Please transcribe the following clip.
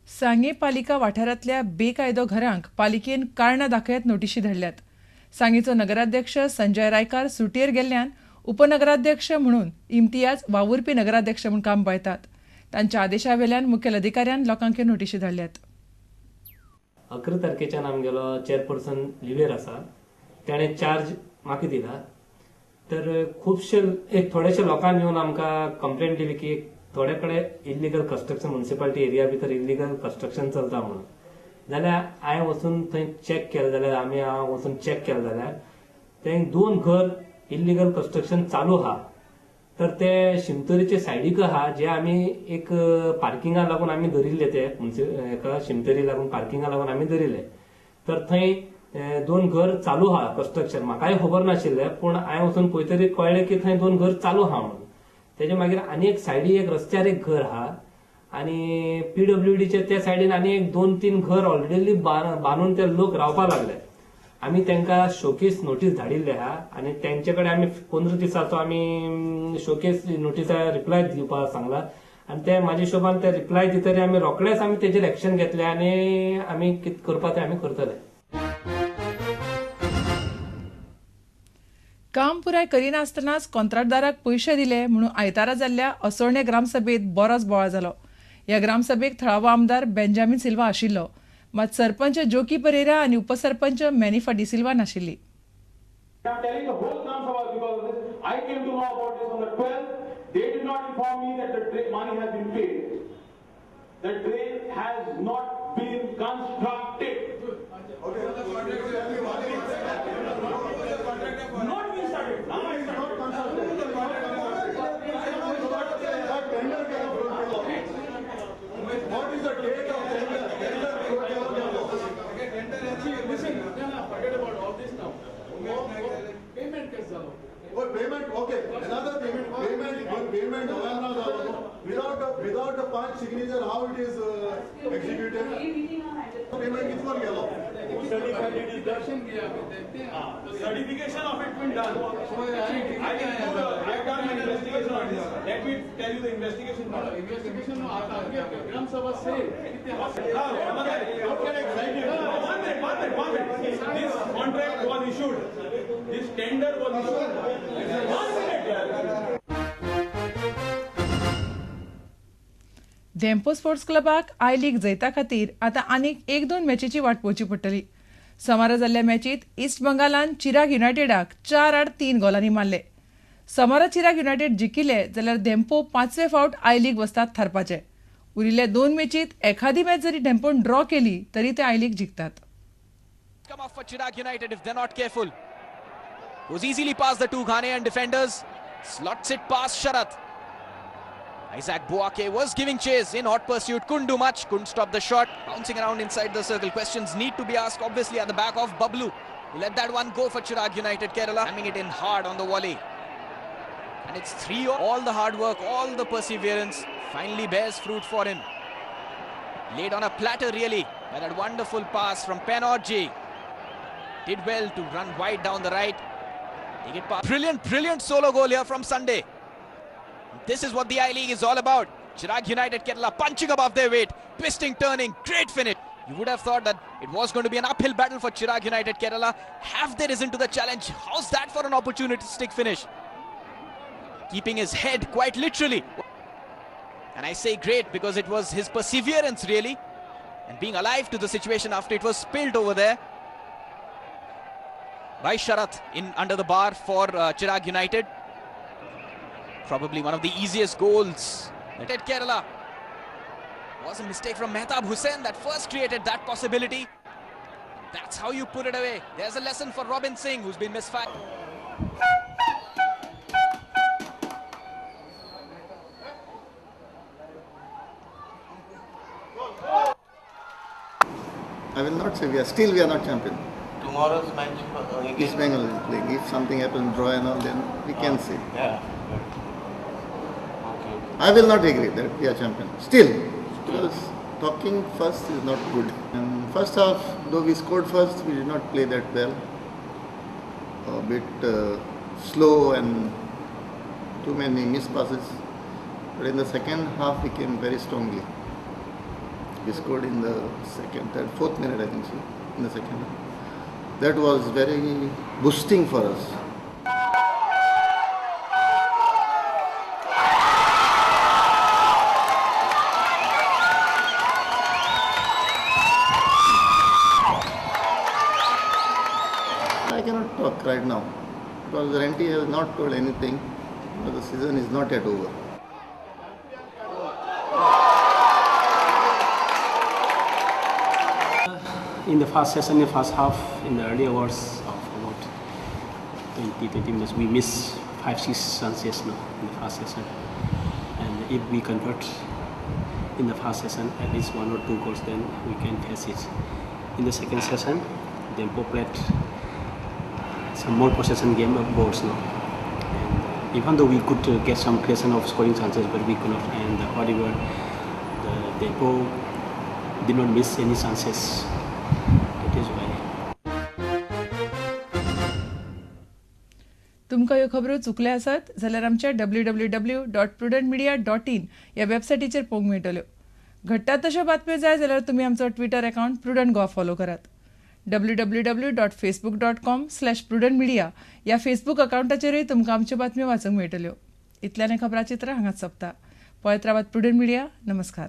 सांगे पालिका वाठारांतल्या बेकायदो घरांक पालिकेन कारणां दाखयत नोटीशी धाडल्यात. सांगेचो नगराध्यक्ष संजय रायकार सुटयेर गेल्ल्यान उपनगराध्यक्ष म्हणून इम्तियाज वावुरपी नगराध्यक्ष म्हणून काम पळयतात. तांच्या आदेशा वेल्यान मुखेल अधिकाऱ्यान लोकांक नोटीशी धाडल्यात. 11 तारखेच्यान आमगेलो चेअरपर्सन लिव्हेर आसा, ताणें चार्ज म्हाका दिला. तर खुबशे थोडेशे लोकांनी येवन आमकां कंप्लेंट दिली की थोडे कडेन इल्लिगल कन्स्ट्रक्शन म्युनिसिपालिटी एरिया भितर इल्लिगल कन्स्ट्रक्शन चलता म्हणून. जाल्यार हांवें वचून थंय चॅक केलें, जाल्यार हांव वचून चॅक केलें जाल्यार थंय 2 घर इल्लिगल कन्स्ट्रक्शन चालू आहा. तर ते शिमतरीचे सायडीक आहा, जे आमी एक पार्किंगा लागून आमी धरिल्ले, ते एका शिमतरी लागून पार्किंगा लागून आमी धरिल्ले. तर थंय 2 घर चालू आहा कन्स्ट्रक्शन. म्हाकाय खबर नाशिल्लें, पूण हांवें वचून पळय तरी कळ्ळें की थंय 2 घर चालू आहा म्हणून. तेजे मागीर आनी एक सायडी एक रस्त्यार एक घर आहा आनी PWDचे त्या सायडीन आनी एक 2-3 घर ऑलरेडी बांदून ते लोक रावपा लागले. आमी तांकां शोकेस नोटीस धाडिल्ले आहा आनी तेंचे कडेन आमी 15 दिसाचो आमी शोकेस नोटिसा रिप्लाय दिवपाक सांगला. आनी ते म्हाज्या हिशोबान ते रिप्लाय दितरी आमी रोखडेच आमी तेजेर एक्शन घेतले आनी आमी कितें करपा तें आमी करतले. काम पुराय करिनासतनाच कंत्राटदाराक पयशे दिले म्हणून आयतारा जाल्ल्या असोळणे ग्रामसभेत बरोच बोवाळ जालो. ह्या ग्रामसभेक थळावो आमदार बेंजामिन सिल्वा आशिल्लो, मात सरपंच जोकी परेरा आनी उपसरपंच मॅनिफा डिसिल्वा नाशिल्ली. Without the punch signature, how it is executed? Payment किस पर गया? Certification of it been done. I have done an investigation on this. Let me tell you the investigation part. Investigation no आता ग्राम सभा से This contract was issued. This tender was issued. Dempo sports क्लबाक आय league जैता खातीर आतां आनीक 1-2 मॅचीची वाट पळोवची पडटली. सोमारा जाल्ल्या मॅचीत इस्ट बंगालान चिराग युनायटेडाक 4-3 गोलांनी मारले. सोमारा चिराग युनायटेड जिखिले जाल्यार धेंपो 5वे फावट आय लीग वस्ताद थारपाचे. उरिल्ल्या 2 मॅचीत एखादी मॅच जरी धेंपोन ड्रॉ केली तरी ते आय league जिखतात. Come off for Chirag United if they're not careful. Goes easily past the 2 Ghanaian defenders. Slots it past Sharath. Isaac Boake was giving chase in hot pursuit, couldn't do much, couldn't stop the shot, bouncing around inside the circle. Questions need to be asked obviously at the back of Bablu. He let that one go for Chirag United. Kerala hamming it in hard on the volley. And it's 3 all the hard work, all the perseverance finally bears fruit for him. Laid on a platter really by that wonderful pass from Penorji. Did well to run wide down the right. Take it past. Brilliant solo goal here from Sunday. This is what the I-League is all about. Chirag United Kerala punching above their weight, twisting, turning, great finish. You would have thought that it was going to be an uphill battle for Chirag United Kerala. Have they risen to the challenge? How's that for an opportunistic finish? Keeping his head quite literally. And I say great because it was his perseverance really, and being alive to the situation after it was spilled over there by Sharath in under the bar for Chirag United. Probably one of the easiest goals at Kerala. Was a mistake from Mehtab Hussain that first created that possibility. That's how you put it away. There's a lesson for Robin Singh, who's been misfired. I will not say we are not champion. Tomorrow's match East Bengal is playing. If something happens, draw and all, then we can say. Yeah. Okay. I will not agree that we are champion. Still, because talking first is not good. And first half, though we scored first, we did not play that well. A bit slow and too many missed passes. But in the second half, we came very strongly. We scored in the second, third, fourth minute, I think so, in the second half. That was very boosting for us. I cannot talk right now because Renty has not told anything. But the season is not yet over. In the first session, in the first half, in the early hours of about 20 minutes, we missed 5-6 chances now in the first session. And if we convert in the first session at least 1 or 2 goals, then we can face it. In the second session, Dempo played some more possession game of balls now. And even though we could get some creation of scoring chances, but we could not. And however, the Dempo did not miss any chances. तुमकां ह्यो खबरो चुकल्यो आसात जाल्यार आमच्या www.prudentmedia.in ह्या वेबसायटीचेर पळोवंक मेळटल्यो. घडटात तश्यो बातम्यो जाय जाल्यार तुमी आमचो Twitter account Prudent Goa follow करात. www.facebook.com/prudentmedia ह्या फेसबूक अकावंटाचेरूय तुमकां आमच्यो बातम्यो वाचूंक मेळटल्यो. इतल्यान खबराचित्र हांगाच सोंपता. पळयत रावात प्रुडंट मिडिया. नमस्कार.